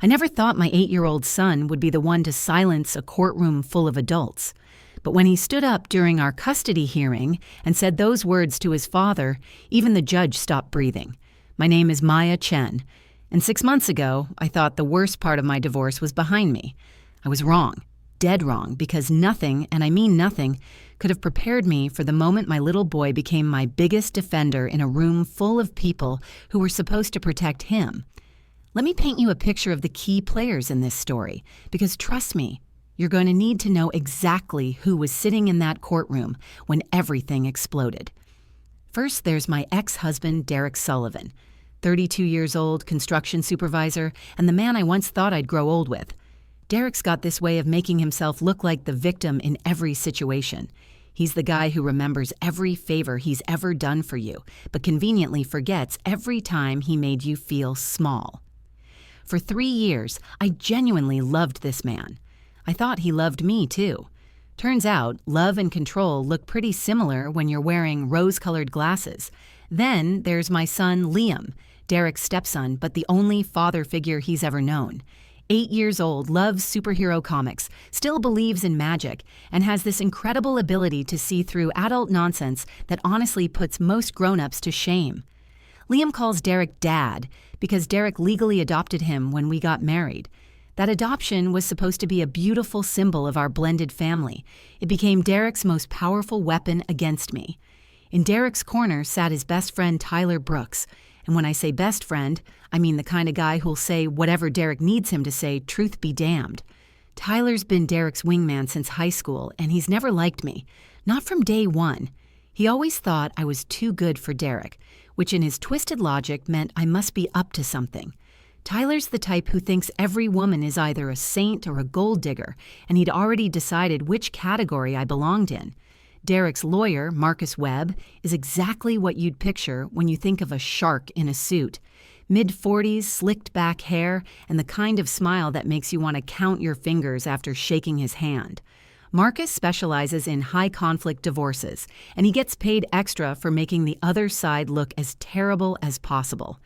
I never thought my 8-year-old son would be the one to silence a courtroom full of adults. But when he stood up during our custody hearing and said those words to his father, even the judge stopped breathing. My name is Maya Chen, and 6 months ago, I thought the worst part of my divorce was behind me. I was wrong, dead wrong, because nothing, and I mean nothing, could have prepared me for the moment my little boy became my biggest defender in a room full of people who were supposed to protect him. Let me paint you a picture of the key players in this story, because trust me, you're going to need to know exactly who was sitting in that courtroom when everything exploded. First, there's my ex-husband, Derek Sullivan, 32 years old, construction supervisor, and the man I once thought I'd grow old with. Derek's got this way of making himself look like the victim in every situation. He's the guy who remembers every favor he's ever done for you, but conveniently forgets every time he made you feel small. For 3 years, I genuinely loved this man. I thought he loved me, too. Turns out, love and control look pretty similar when you're wearing rose-colored glasses. Then there's my son, Liam, Derek's stepson, but the only father figure he's ever known. 8 years old, loves superhero comics, still believes in magic, and has this incredible ability to see through adult nonsense that honestly puts most grown-ups to shame. Liam calls Derek Dad because Derek legally adopted him when we got married. That adoption was supposed to be a beautiful symbol of our blended family. It became Derek's most powerful weapon against me. In Derek's corner sat his best friend Tyler Brooks. And when I say best friend, I mean the kind of guy who'll say whatever Derek needs him to say, truth be damned. Tyler's been Derek's wingman since high school, and he's never liked me. Not from day one. He always thought I was too good for Derek, which in his twisted logic meant I must be up to something. Tyler's the type who thinks every woman is either a saint or a gold digger, and he'd already decided which category I belonged in. Derek's lawyer, Marcus Webb, is exactly what you'd picture when you think of a shark in a suit. Mid-40s, slicked back hair, and the kind of smile that makes you want to count your fingers after shaking his hand. Marcus specializes in high-conflict divorces, and he gets paid extra for making the other side look as terrible as possible.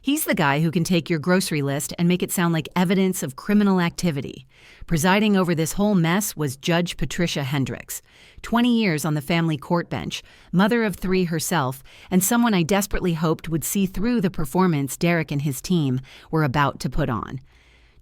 He's the guy who can take your grocery list and make it sound like evidence of criminal activity. Presiding over this whole mess was Judge Patricia Hendricks, 20 years on the family court bench, mother of 3 herself, and someone I desperately hoped would see through the performance Derek and his team were about to put on.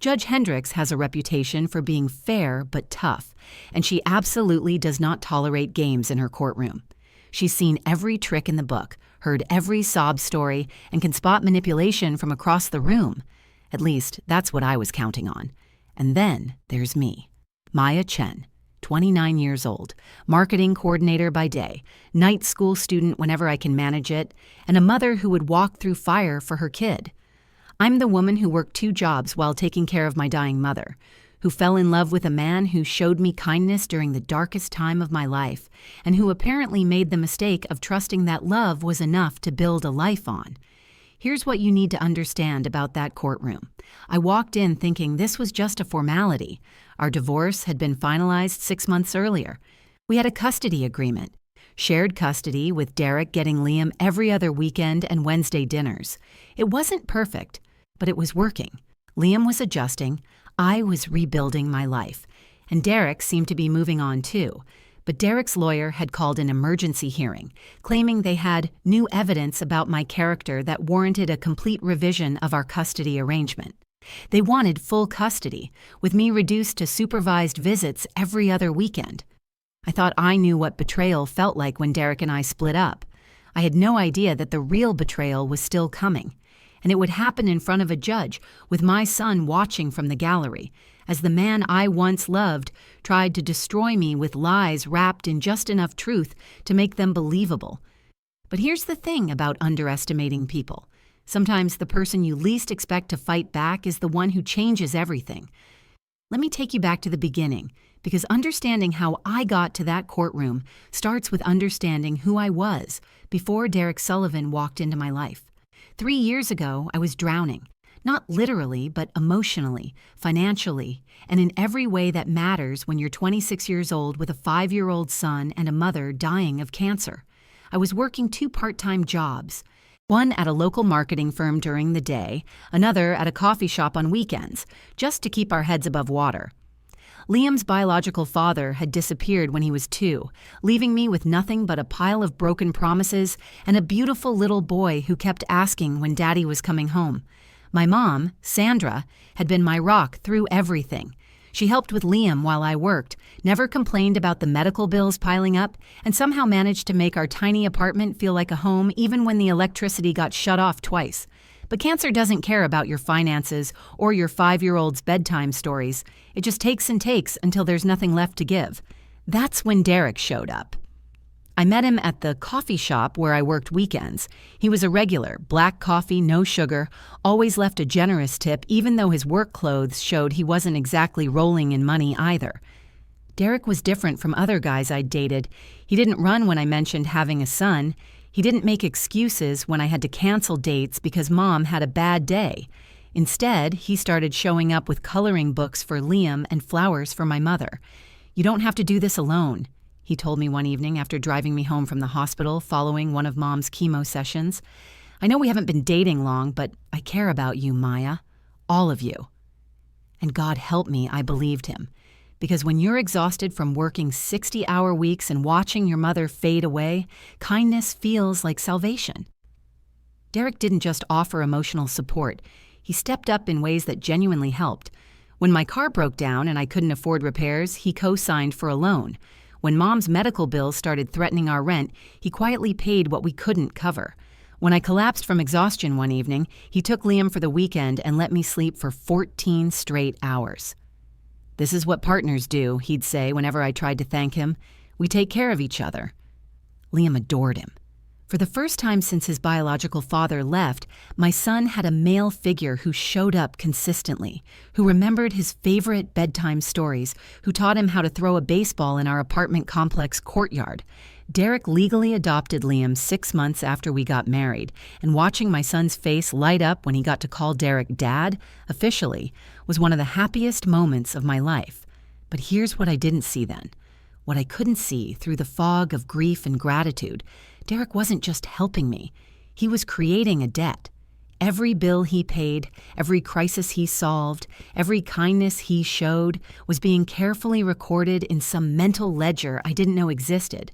Judge Hendricks has a reputation for being fair but tough, and she absolutely does not tolerate games in her courtroom. She's seen every trick in the book, heard every sob story, and can spot manipulation from across the room. At least, that's what I was counting on. And then there's me, Maya Chen, 29 years old, marketing coordinator by day, night school student whenever I can manage it, and a mother who would walk through fire for her kid. I'm the woman who worked 2 jobs while taking care of my dying mother, who fell in love with a man who showed me kindness during the darkest time of my life, and who apparently made the mistake of trusting that love was enough to build a life on. Here's what you need to understand about that courtroom. I walked in thinking this was just a formality. Our divorce had been finalized 6 months earlier. We had a custody agreement. Shared custody with Derek getting Liam every other weekend and Wednesday dinners. It wasn't perfect, but it was working. Liam was adjusting, I was rebuilding my life, and Derek seemed to be moving on too. But Derek's lawyer had called an emergency hearing, claiming they had new evidence about my character that warranted a complete revision of our custody arrangement. They wanted full custody, with me reduced to supervised visits every other weekend. I thought I knew what betrayal felt like when Derek and I split up. I had no idea that the real betrayal was still coming, and it would happen in front of a judge, with my son watching from the gallery, as the man I once loved tried to destroy me with lies wrapped in just enough truth to make them believable. But here's the thing about underestimating people. Sometimes the person you least expect to fight back is the one who changes everything. Let me take you back to the beginning, because understanding how I got to that courtroom starts with understanding who I was before Derek Sullivan walked into my life. 3 years ago, I was drowning, not literally, but emotionally, financially, and in every way that matters when you're 26 years old with a 5-year-old son and a mother dying of cancer. I was working 2 part-time jobs. One at a local marketing firm during the day, another at a coffee shop on weekends, just to keep our heads above water. Liam's biological father had disappeared when he was 2, leaving me with nothing but a pile of broken promises and a beautiful little boy who kept asking when Daddy was coming home. My mom, Sandra, had been my rock through everything. She helped with Liam while I worked, never complained about the medical bills piling up, and somehow managed to make our tiny apartment feel like a home even when the electricity got shut off twice. But cancer doesn't care about your finances or your 5-year-old's bedtime stories. It just takes and takes until there's nothing left to give. That's when Derek showed up. I met him at the coffee shop where I worked weekends. He was a regular, black coffee, no sugar, always left a generous tip even though his work clothes showed he wasn't exactly rolling in money either. Derek was different from other guys I'd dated. He didn't run when I mentioned having a son. He didn't make excuses when I had to cancel dates because Mom had a bad day. Instead, he started showing up with coloring books for Liam and flowers for my mother. "You don't have to do this alone," he told me one evening after driving me home from the hospital following one of Mom's chemo sessions. "I know we haven't been dating long, but I care about you, Maya. All of you." And God help me, I believed him. Because when you're exhausted from working 60-hour weeks and watching your mother fade away, kindness feels like salvation. Derek didn't just offer emotional support. He stepped up in ways that genuinely helped. When my car broke down and I couldn't afford repairs, he co-signed for a loan. When Mom's medical bills started threatening our rent, he quietly paid what we couldn't cover. When I collapsed from exhaustion one evening, he took Liam for the weekend and let me sleep for 14 straight hours. "This is what partners do," he'd say whenever I tried to thank him. "We take care of each other." Liam adored him. For the first time since his biological father left, my son had a male figure who showed up consistently, who remembered his favorite bedtime stories, who taught him how to throw a baseball in our apartment complex courtyard. Derek legally adopted Liam 6 months after we got married, and watching my son's face light up when he got to call Derek Dad, officially, was one of the happiest moments of my life. But here's what I didn't see then. What I couldn't see through the fog of grief and gratitude. Derek wasn't just helping me. He was creating a debt. Every bill he paid, every crisis he solved, every kindness he showed was being carefully recorded in some mental ledger I didn't know existed.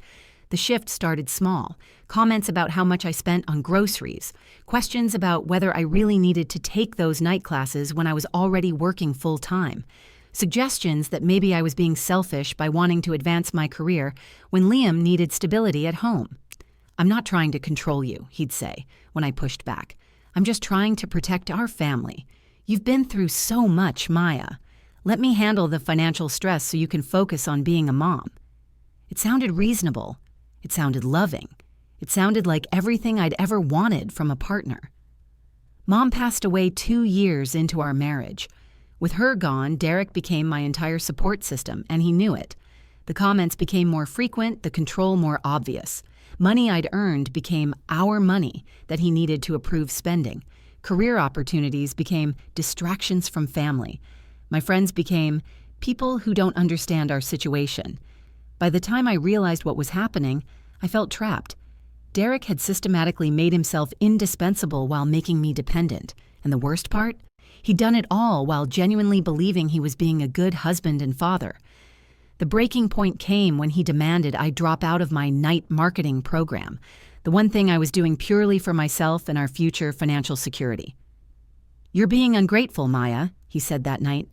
The shift started small. Comments about how much I spent on groceries. Questions about whether I really needed to take those night classes when I was already working full-time. Suggestions that maybe I was being selfish by wanting to advance my career when Liam needed stability at home. "I'm not trying to control you," he'd say when I pushed back. "I'm just trying to protect our family. You've been through so much, Maya. Let me handle the financial stress so you can focus on being a mom." It sounded reasonable. It sounded loving. It sounded like everything I'd ever wanted from a partner. Mom passed away 2 years into our marriage. With her gone, Derek became my entire support system, and he knew it. The comments became more frequent, the control more obvious. Money I'd earned became our money that he needed to approve spending. Career opportunities became distractions from family. My friends became people who don't understand our situation. By the time I realized what was happening, I felt trapped. Derek had systematically made himself indispensable while making me dependent. And the worst part? He'd done it all while genuinely believing he was being a good husband and father. The breaking point came when he demanded I drop out of my night marketing program, the one thing I was doing purely for myself and our future financial security. "You're being ungrateful, Maya," he said that night.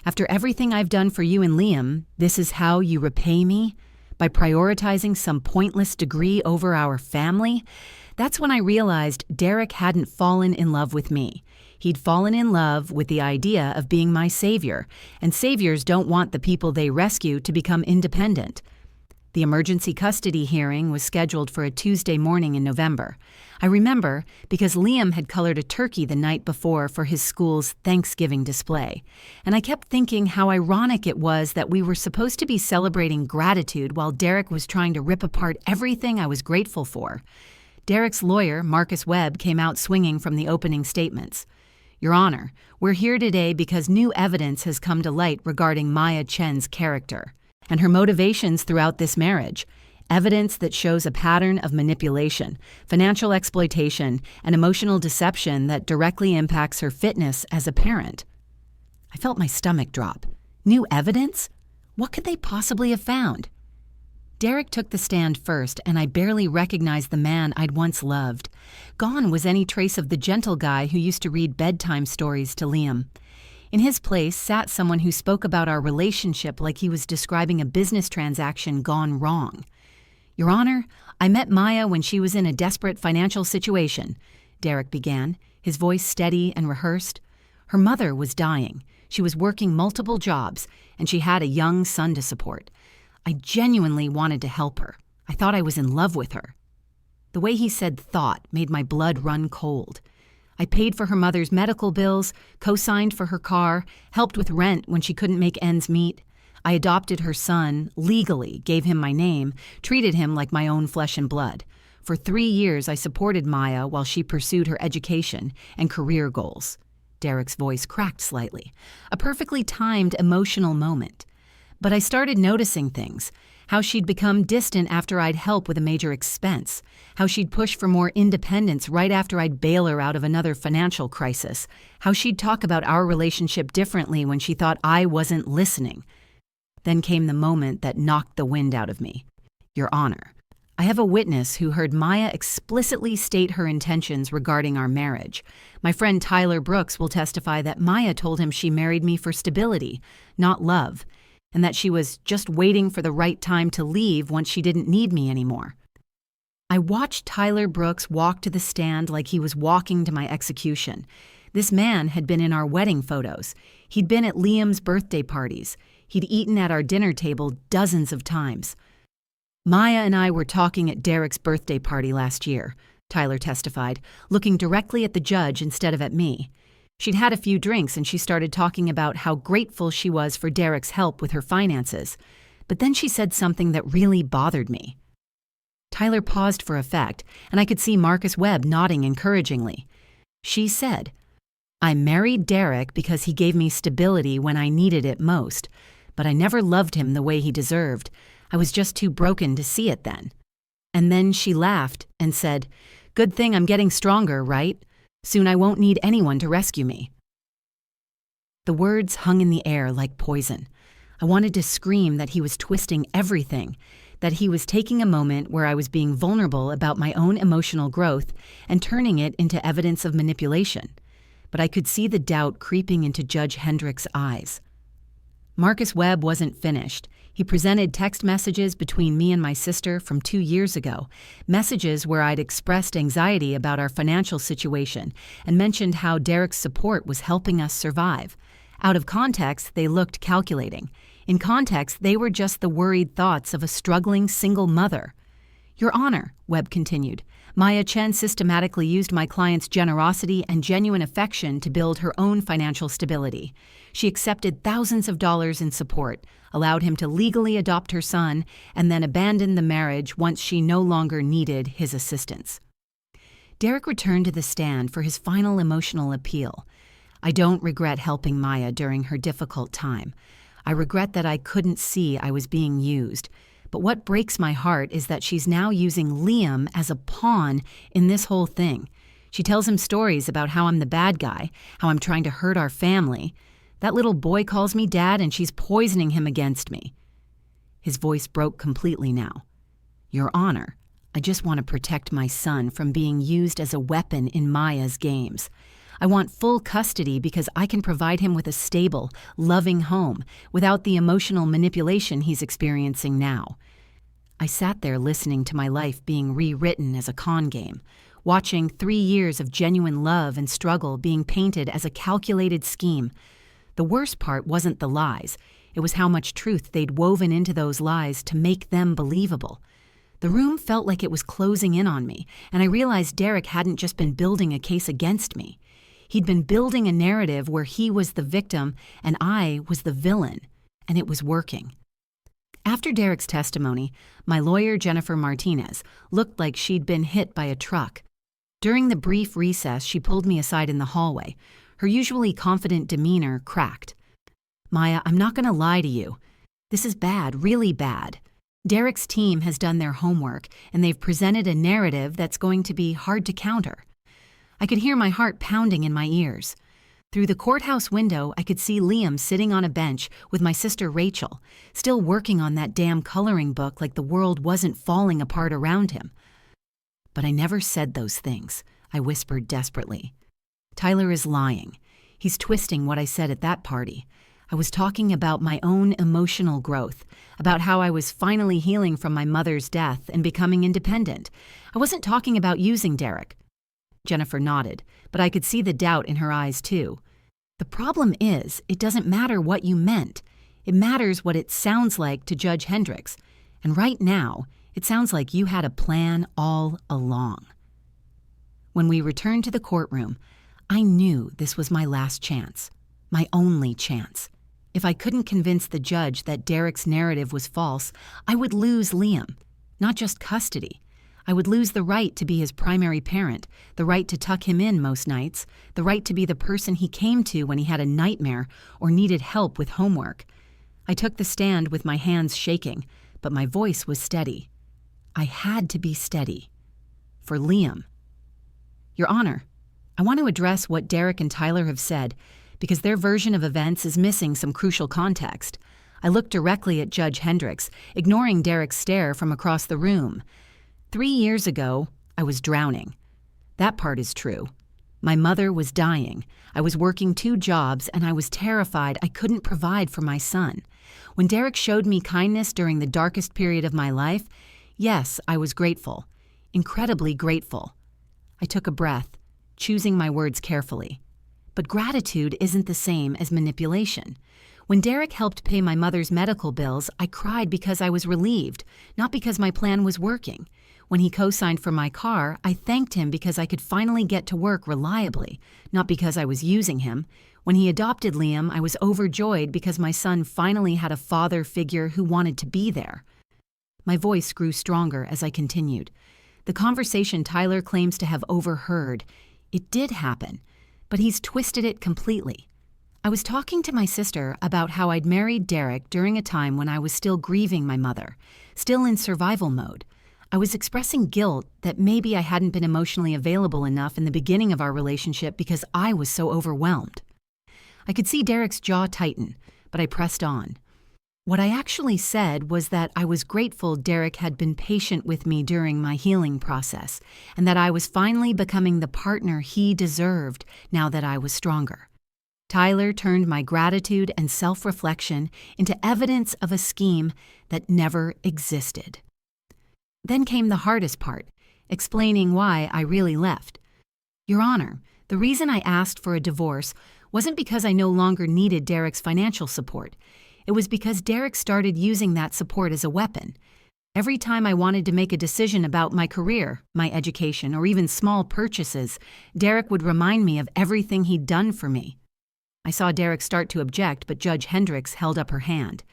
"After everything I've done for you and Liam, this is how you repay me? By prioritizing some pointless degree over our family?" That's when I realized Derek hadn't fallen in love with me. He'd fallen in love with the idea of being my savior, and saviors don't want the people they rescue to become independent. The emergency custody hearing was scheduled for a Tuesday morning in November. I remember because Liam had colored a turkey the night before for his school's Thanksgiving display, and I kept thinking how ironic it was that we were supposed to be celebrating gratitude while Derek was trying to rip apart everything I was grateful for. Derek's lawyer, Marcus Webb, came out swinging from the opening statements. "Your Honor, we're here today because new evidence has come to light regarding Maya Chen's character and her motivations throughout this marriage. evidence that shows a pattern of manipulation, financial exploitation, and emotional deception that directly impacts her fitness as a parent. I felt my stomach drop. New evidence? What could they possibly have found? Derek took the stand first, and I barely recognized the man I'd once loved. Gone was any trace of the gentle guy who used to read bedtime stories to Liam. In his place sat someone who spoke about our relationship like he was describing a business transaction gone wrong. "Your Honor, I met Maya when she was in a desperate financial situation," Derek began, his voice steady and rehearsed. Her mother was dying. She was working multiple jobs, and she had a young son to support. I genuinely wanted to help her. I thought I was in love with her. The way he said "thought" made my blood run cold. I paid for her mother's medical bills, co-signed for her car, helped with rent when she couldn't make ends meet. I adopted her son, legally, gave him my name, treated him like my own flesh and blood. For 3 years, I supported Maya while she pursued her education and career goals. Derek's voice cracked slightly. A perfectly timed emotional moment. But I started noticing things. How she'd become distant after I'd help with a major expense. How she'd push for more independence right after I'd bail her out of another financial crisis. How she'd talk about our relationship differently when she thought I wasn't listening. Then came the moment that knocked the wind out of me. Your Honor, I have a witness who heard Maya explicitly state her intentions regarding our marriage. My friend Tyler Brooks will testify that Maya told him she married me for stability, not love, and that she was just waiting for the right time to leave once she didn't need me anymore. I watched Tyler Brooks walk to the stand like he was walking to my execution. This man had been in our wedding photos. He'd been at Liam's birthday parties. He'd eaten at our dinner table dozens of times. Maya and I were talking at Derek's birthday party last year, Tyler testified, looking directly at the judge instead of at me. She'd had a few drinks and she started talking about how grateful she was for Derek's help with her finances. But then she said something that really bothered me. Tyler paused for effect, and I could see Marcus Webb nodding encouragingly. She said, "I married Derek because he gave me stability when I needed it most, but I never loved him the way he deserved. I was just too broken to see it then." And then she laughed and said, "Good thing I'm getting stronger, right? Soon I won't need anyone to rescue me." The words hung in the air like poison. I wanted to scream that he was twisting everything, that he was taking a moment where I was being vulnerable about my own emotional growth and turning it into evidence of manipulation. But I could see the doubt creeping into Judge Hendrick's eyes. Marcus Webb wasn't finished. He presented text messages between me and my sister from 2 years ago, messages where I'd expressed anxiety about our financial situation and mentioned how Derek's support was helping us survive. Out of context, they looked calculating. In context, they were just the worried thoughts of a struggling single mother. "Your Honor," Webb continued, "Maya Chen systematically used my client's generosity and genuine affection to build her own financial stability. She accepted thousands of dollars in support, allowed him to legally adopt her son, and then abandoned the marriage once she no longer needed his assistance." Derek returned to the stand for his final emotional appeal. "I don't regret helping Maya during her difficult time. I regret that I couldn't see I was being used. But what breaks my heart is that she's now using Liam as a pawn in this whole thing. She tells him stories about how I'm the bad guy, how I'm trying to hurt our family. That little boy calls me dad and she's poisoning him against me." His voice broke completely now. "Your Honor, I just want to protect my son from being used as a weapon in Maya's games. I want full custody because I can provide him with a stable, loving home without the emotional manipulation he's experiencing now." I sat there listening to my life being rewritten as a con game, watching 3 years of genuine love and struggle being painted as a calculated scheme. The worst part wasn't the lies. It was how much truth they'd woven into those lies to make them believable. The room felt like it was closing in on me, and I realized Derek hadn't just been building a case against me. He'd been building a narrative where he was the victim and I was the villain, and it was working. After Derek's testimony, my lawyer, Jennifer Martinez, looked like she'd been hit by a truck. During the brief recess, she pulled me aside in the hallway. Her usually confident demeanor cracked. "Maya, I'm not going to lie to you. This is bad, really bad. Derek's team has done their homework, and they've presented a narrative that's going to be hard to counter. I could hear my heart pounding in my ears. Through the courthouse window, I could see Liam sitting on a bench with my sister Rachel, still working on that damn coloring book like the world wasn't falling apart around him. But I never said those things, I whispered desperately. Tyler is lying. He's twisting what I said at that party. I was talking about my own emotional growth, about how I was finally healing from my mother's death and becoming independent. I wasn't talking about using Derek. Jennifer nodded, but I could see the doubt in her eyes too. The problem is, it doesn't matter what you meant. It matters what it sounds like to Judge Hendricks. And right now, it sounds like you had a plan all along. When we returned to the courtroom, I knew this was my last chance, my only chance. If I couldn't convince the judge that Derek's narrative was false, I would lose Liam, not just custody. I would lose the right to be his primary parent, the right to tuck him in most nights, the right to be the person he came to when he had a nightmare or needed help with homework. I took the stand with my hands shaking, but my voice was steady. I had to be steady. For Liam. Your Honor, I want to address what Derek and Tyler have said, because their version of events is missing some crucial context. I looked directly at Judge Hendricks, ignoring Derek's stare from across the room. 3 years ago, I was drowning. That part is true. My mother was dying. I was working 2 jobs, and I was terrified I couldn't provide for my son. When Derek showed me kindness during the darkest period of my life, yes, I was grateful. Incredibly grateful. I took a breath, choosing my words carefully. But gratitude isn't the same as manipulation. When Derek helped pay my mother's medical bills, I cried because I was relieved, not because my plan was working. When he co-signed for my car, I thanked him because I could finally get to work reliably, not because I was using him. When he adopted Liam, I was overjoyed because my son finally had a father figure who wanted to be there. My voice grew stronger as I continued. The conversation Tyler claims to have overheard, it did happen, but he's twisted it completely. I was talking to my sister about how I'd married Derek during a time when I was still grieving my mother, still in survival mode. I was expressing guilt that maybe I hadn't been emotionally available enough in the beginning of our relationship because I was so overwhelmed. I could see Derek's jaw tighten, but I pressed on. What I actually said was that I was grateful Derek had been patient with me during my healing process, and that I was finally becoming the partner he deserved now that I was stronger. Tyler turned my gratitude and self-reflection into evidence of a scheme that never existed. Then came the hardest part, explaining why I really left. Your Honor, the reason I asked for a divorce wasn't because I no longer needed Derek's financial support. It was because Derek started using that support as a weapon. Every time I wanted to make a decision about my career, my education, or even small purchases, Derek would remind me of everything he'd done for me. I saw Derek start to object, but Judge Hendricks held up her hand.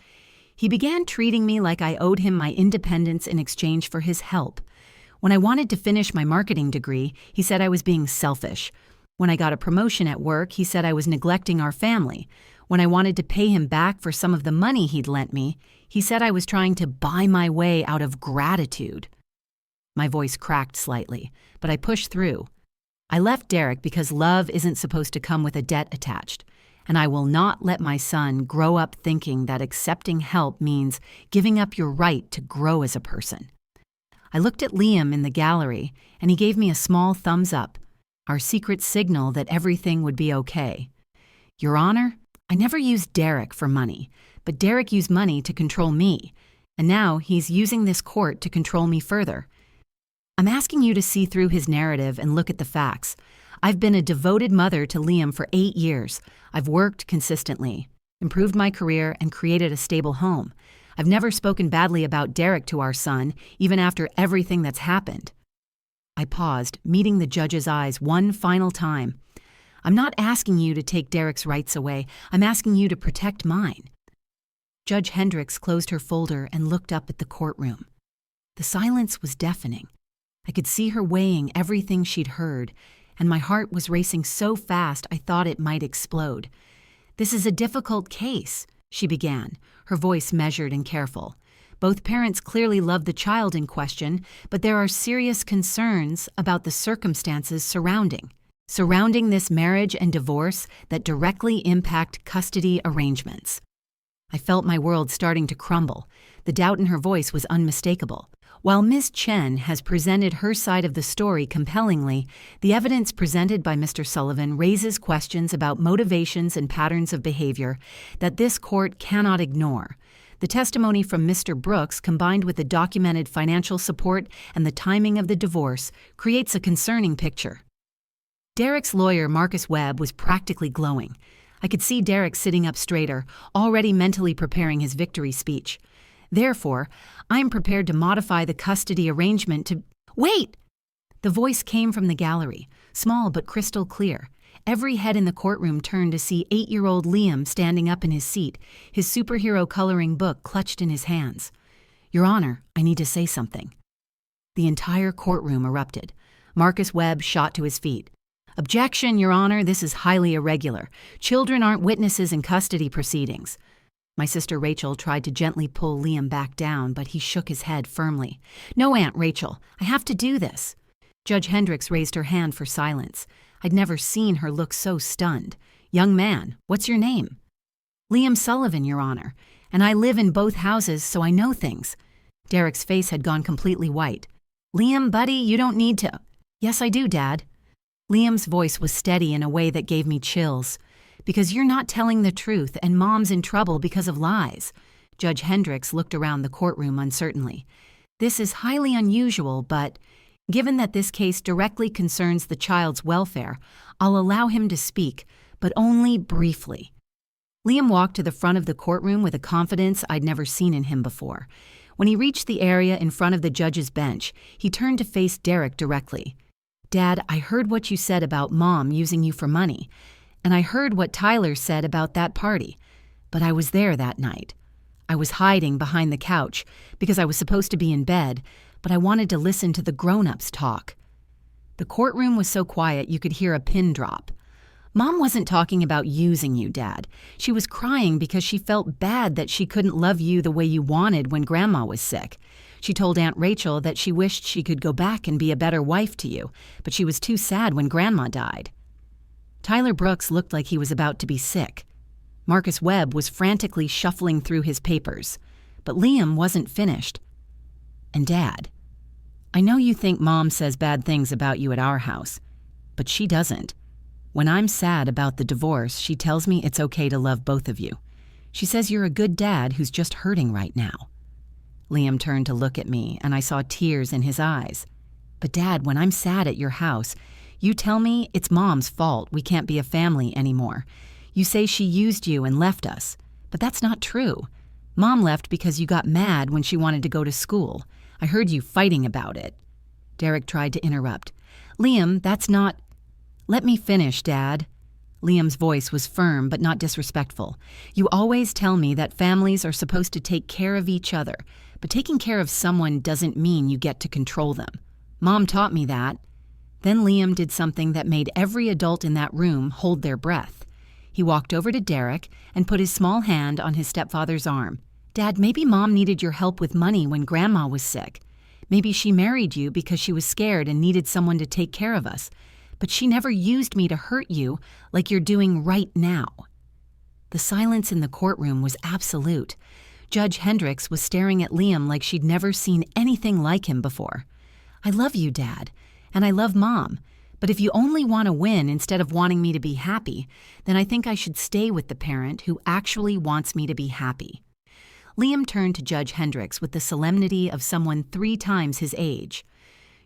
He began treating me like I owed him my independence in exchange for his help. When I wanted to finish my marketing degree, he said I was being selfish. When I got a promotion at work, he said I was neglecting our family. When I wanted to pay him back for some of the money he'd lent me, he said I was trying to buy my way out of gratitude. My voice cracked slightly, but I pushed through. I left Derek because love isn't supposed to come with a debt attached. And I will not let my son grow up thinking that accepting help means giving up your right to grow as a person. I looked at Liam in the gallery, and he gave me a small thumbs up, our secret signal that everything would be okay. Your Honor, I never used Derek for money, but Derek used money to control me, and now he's using this court to control me further. I'm asking you to see through his narrative and look at the facts. I've been a devoted mother to Liam for 8 years. I've worked consistently, improved my career, and created a stable home. I've never spoken badly about Derek to our son, even after everything that's happened. I paused, meeting the judge's eyes one final time. I'm not asking you to take Derek's rights away. I'm asking you to protect mine. Judge Hendricks closed her folder and looked up at the courtroom. The silence was deafening. I could see her weighing everything she'd heard, and my heart was racing so fast I thought it might explode. This is a difficult case, she began, her voice measured and careful. Both parents clearly love the child in question, but there are serious concerns about the circumstances surrounding this marriage and divorce that directly impact custody arrangements. I felt my world starting to crumble. The doubt in her voice was unmistakable. While Ms. Chen has presented her side of the story compellingly, the evidence presented by Mr. Sullivan raises questions about motivations and patterns of behavior that this court cannot ignore. The testimony from Mr. Brooks, combined with the documented financial support and the timing of the divorce, creates a concerning picture. Derek's lawyer, Marcus Webb, was practically glowing. I could see Derek sitting up straighter, already mentally preparing his victory speech. Therefore, I am prepared to modify the custody arrangement to— Wait! The voice came from the gallery, small but crystal clear. Every head in the courtroom turned to see 8-year-old Liam standing up in his seat, his superhero coloring book clutched in his hands. "Your Honor, I need to say something." The entire courtroom erupted. Marcus Webb shot to his feet. "Objection, Your Honor, this is highly irregular. Children aren't witnesses in custody proceedings." My sister Rachel tried to gently pull Liam back down, but he shook his head firmly. "No, Aunt Rachel, I have to do this." Judge Hendricks raised her hand for silence. I'd never seen her look so stunned. "Young man, what's your name?" "Liam Sullivan, Your Honor, and I live in both houses, so I know things." Derek's face had gone completely white. "Liam, buddy, you don't need to—" "Yes, I do, Dad." Liam's voice was steady in a way that gave me chills. "Because you're not telling the truth, and Mom's in trouble because of lies." Judge Hendricks looked around the courtroom uncertainly. "This is highly unusual, but given that this case directly concerns the child's welfare, I'll allow him to speak, but only briefly." Liam walked to the front of the courtroom with a confidence I'd never seen in him before. When he reached the area in front of the judge's bench, he turned to face Derek directly. "Dad, I heard what you said about Mom using you for money. And I heard what Tyler said about that party, but I was there that night. I was hiding behind the couch because I was supposed to be in bed, but I wanted to listen to the grown-ups talk." The courtroom was so quiet you could hear a pin drop. "Mom wasn't talking about using you, Dad. She was crying because she felt bad that she couldn't love you the way you wanted when Grandma was sick. She told Aunt Rachel that she wished she could go back and be a better wife to you, but she was too sad when Grandma died." Tyler Brooks looked like he was about to be sick. Marcus Webb was frantically shuffling through his papers, but Liam wasn't finished. "And Dad, I know you think Mom says bad things about you at our house, but she doesn't. When I'm sad about the divorce, she tells me it's okay to love both of you. She says you're a good dad who's just hurting right now." Liam turned to look at me, and I saw tears in his eyes. "But Dad, when I'm sad at your house, you tell me it's Mom's fault we can't be a family anymore. You say she used you and left us, but that's not true. Mom left because you got mad when she wanted to go to school. I heard you fighting about it." Derek tried to interrupt. "Liam, that's not—" "Let me finish, Dad." Liam's voice was firm but not disrespectful. "You always tell me that families are supposed to take care of each other, but taking care of someone doesn't mean you get to control them. Mom taught me that." Then Liam did something that made every adult in that room hold their breath. He walked over to Derek and put his small hand on his stepfather's arm. "Dad, maybe Mom needed your help with money when Grandma was sick. Maybe she married you because she was scared and needed someone to take care of us. But she never used me to hurt you like you're doing right now." The silence in the courtroom was absolute. Judge Hendricks was staring at Liam like she'd never seen anything like him before. "I love you, Dad, and I love Mom, but if you only want to win instead of wanting me to be happy, then I think I should stay with the parent who actually wants me to be happy." Liam turned to Judge Hendricks with the solemnity of someone 3 times his age.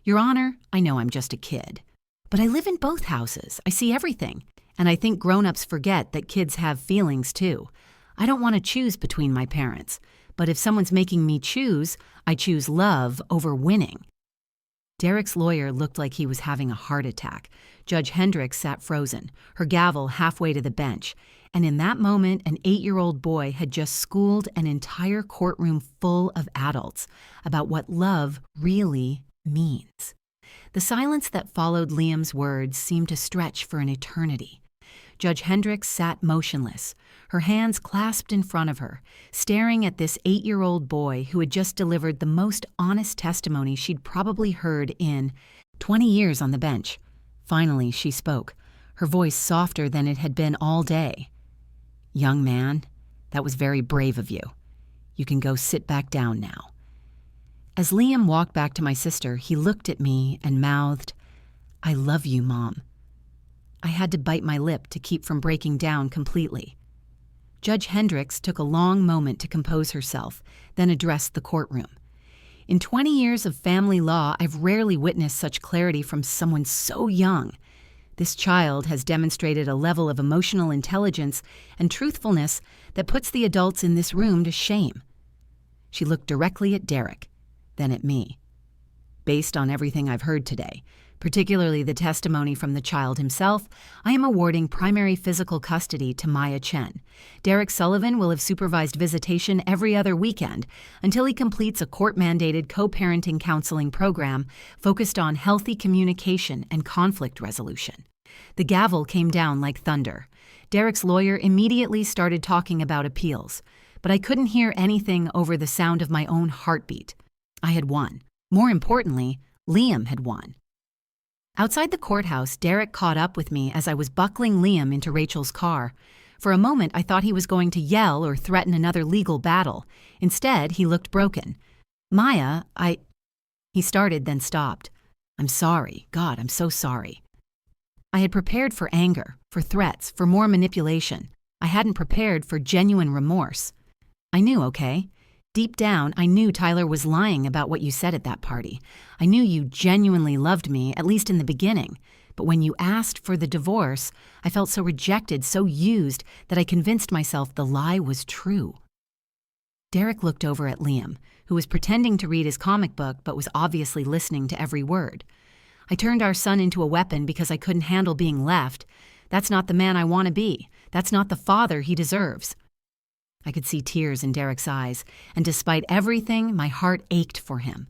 "Your Honor, I know I'm just a kid, but I live in both houses. I see everything, and I think grown-ups forget that kids have feelings too. I don't want to choose between my parents, but if someone's making me choose, I choose love over winning." Derek's lawyer looked like he was having a heart attack. Judge Hendricks sat frozen, her gavel halfway to the bench, and in that moment an 8-year-old boy had just schooled an entire courtroom full of adults about what love really means. The silence that followed Liam's words seemed to stretch for an eternity. Judge Hendricks sat motionless, her hands clasped in front of her, staring at this 8-year-old boy who had just delivered the most honest testimony she'd probably heard in 20 years on the bench. Finally, she spoke, her voice softer than it had been all day. "Young man, that was very brave of you. You can go sit back down now." As Liam walked back to my sister, he looked at me and mouthed, "I love you, Mom." I had to bite my lip to keep from breaking down completely. Judge Hendricks took a long moment to compose herself, then addressed the courtroom. In 20 years of family law, I've rarely witnessed such clarity from someone so young. This child has demonstrated a level of emotional intelligence and truthfulness that puts the adults in this room to shame. She looked directly at Derek, then at me. "Based on everything I've heard today, particularly the testimony from the child himself, I am awarding primary physical custody to Maya Chen. Derek Sullivan will have supervised visitation every other weekend until he completes a court-mandated co-parenting counseling program focused on healthy communication and conflict resolution." The gavel came down like thunder. Derek's lawyer immediately started talking about appeals, but I couldn't hear anything over the sound of my own heartbeat. I had won. More importantly, Liam had won. Outside the courthouse, Derek caught up with me as I was buckling Liam into Rachel's car. For a moment, I thought he was going to yell or threaten another legal battle. Instead, he looked broken. "Maya, He started, then stopped. "I'm sorry. God, I'm so sorry." I had prepared for anger, for threats, for more manipulation. I hadn't prepared for genuine remorse. I knew, okay? Deep down, I knew Tyler was lying about what you said at that party. I knew you genuinely loved me, at least in the beginning. But when you asked for the divorce, I felt so rejected, so used, that I convinced myself the lie was true. Derek looked over at Liam, who was pretending to read his comic book but was obviously listening to every word. "I turned our son into a weapon because I couldn't handle being left. That's not the man I want to be. That's not the father he deserves." I could see tears in Derek's eyes, and despite everything, my heart ached for him.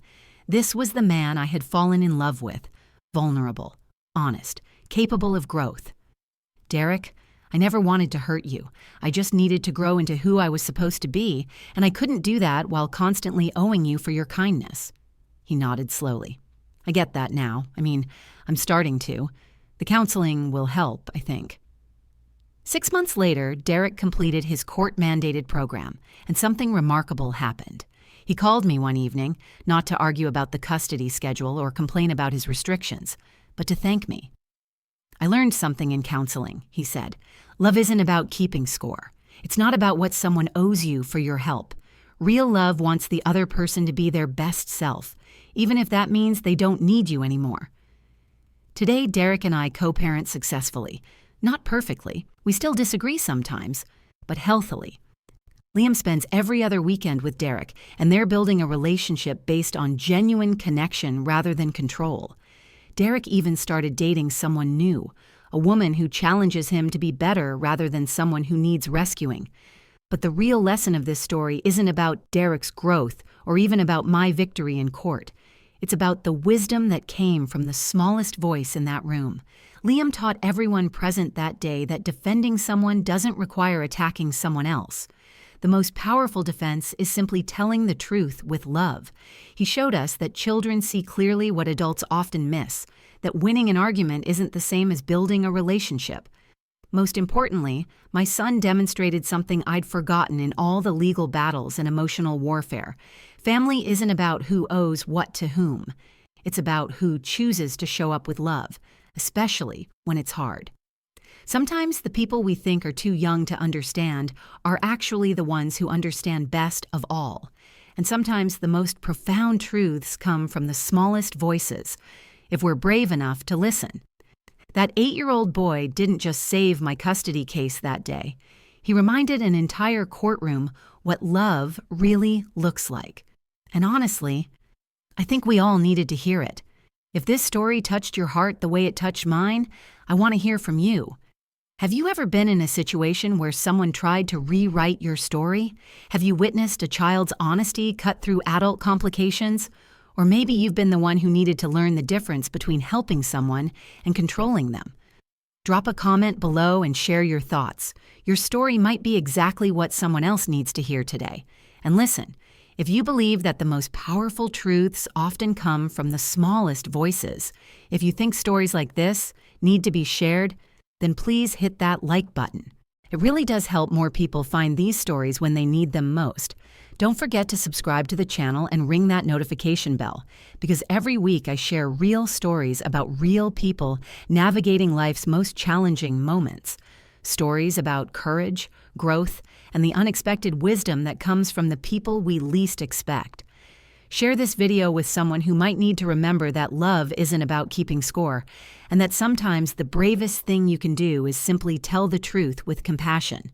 This was the man I had fallen in love with, vulnerable, honest, capable of growth. "Derek, I never wanted to hurt you. I just needed to grow into who I was supposed to be, and I couldn't do that while constantly owing you for your kindness." He nodded slowly. "I get that now. I'm starting to. The counseling will help, I think." 6 months later, Derek completed his court-mandated program, and something remarkable happened. He called me one evening, not to argue about the custody schedule or complain about his restrictions, but to thank me. "I learned something in counseling," he said. "Love isn't about keeping score. It's not about what someone owes you for your help. Real love wants the other person to be their best self, even if that means they don't need you anymore." Today, Derek and I co-parent successfully. Not perfectly. We still disagree sometimes, but healthily. Liam spends every other weekend with Derek, and they're building a relationship based on genuine connection rather than control. Derek even started dating someone new, a woman who challenges him to be better rather than someone who needs rescuing. But the real lesson of this story isn't about Derek's growth or even about my victory in court. It's about the wisdom that came from the smallest voice in that room. Liam taught everyone present that day that defending someone doesn't require attacking someone else. The most powerful defense is simply telling the truth with love. He showed us that children see clearly what adults often miss, that winning an argument isn't the same as building a relationship. Most importantly, my son demonstrated something I'd forgotten in all the legal battles and emotional warfare. Family isn't about who owes what to whom. It's about who chooses to show up with love, especially when it's hard. Sometimes the people we think are too young to understand are actually the ones who understand best of all. And sometimes the most profound truths come from the smallest voices, if we're brave enough to listen. That 8-year-old boy didn't just save my custody case that day. He reminded an entire courtroom what love really looks like. And honestly, I think we all needed to hear it. If this story touched your heart the way it touched mine, I want to hear from you. Have you ever been in a situation where someone tried to rewrite your story? Have you witnessed a child's honesty cut through adult complications? Or maybe you've been the one who needed to learn the difference between helping someone and controlling them. Drop a comment below and share your thoughts. Your story might be exactly what someone else needs to hear today. And listen, if you believe that the most powerful truths often come from the smallest voices, if you think stories like this need to be shared, then please hit that like button. It really does help more people find these stories when they need them most. Don't forget to subscribe to the channel and ring that notification bell, because every week I share real stories about real people navigating life's most challenging moments. Stories about courage, growth, and the unexpected wisdom that comes from the people we least expect. Share this video with someone who might need to remember that love isn't about keeping score, and that sometimes the bravest thing you can do is simply tell the truth with compassion.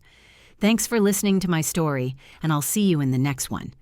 Thanks for listening to my story, and I'll see you in the next one.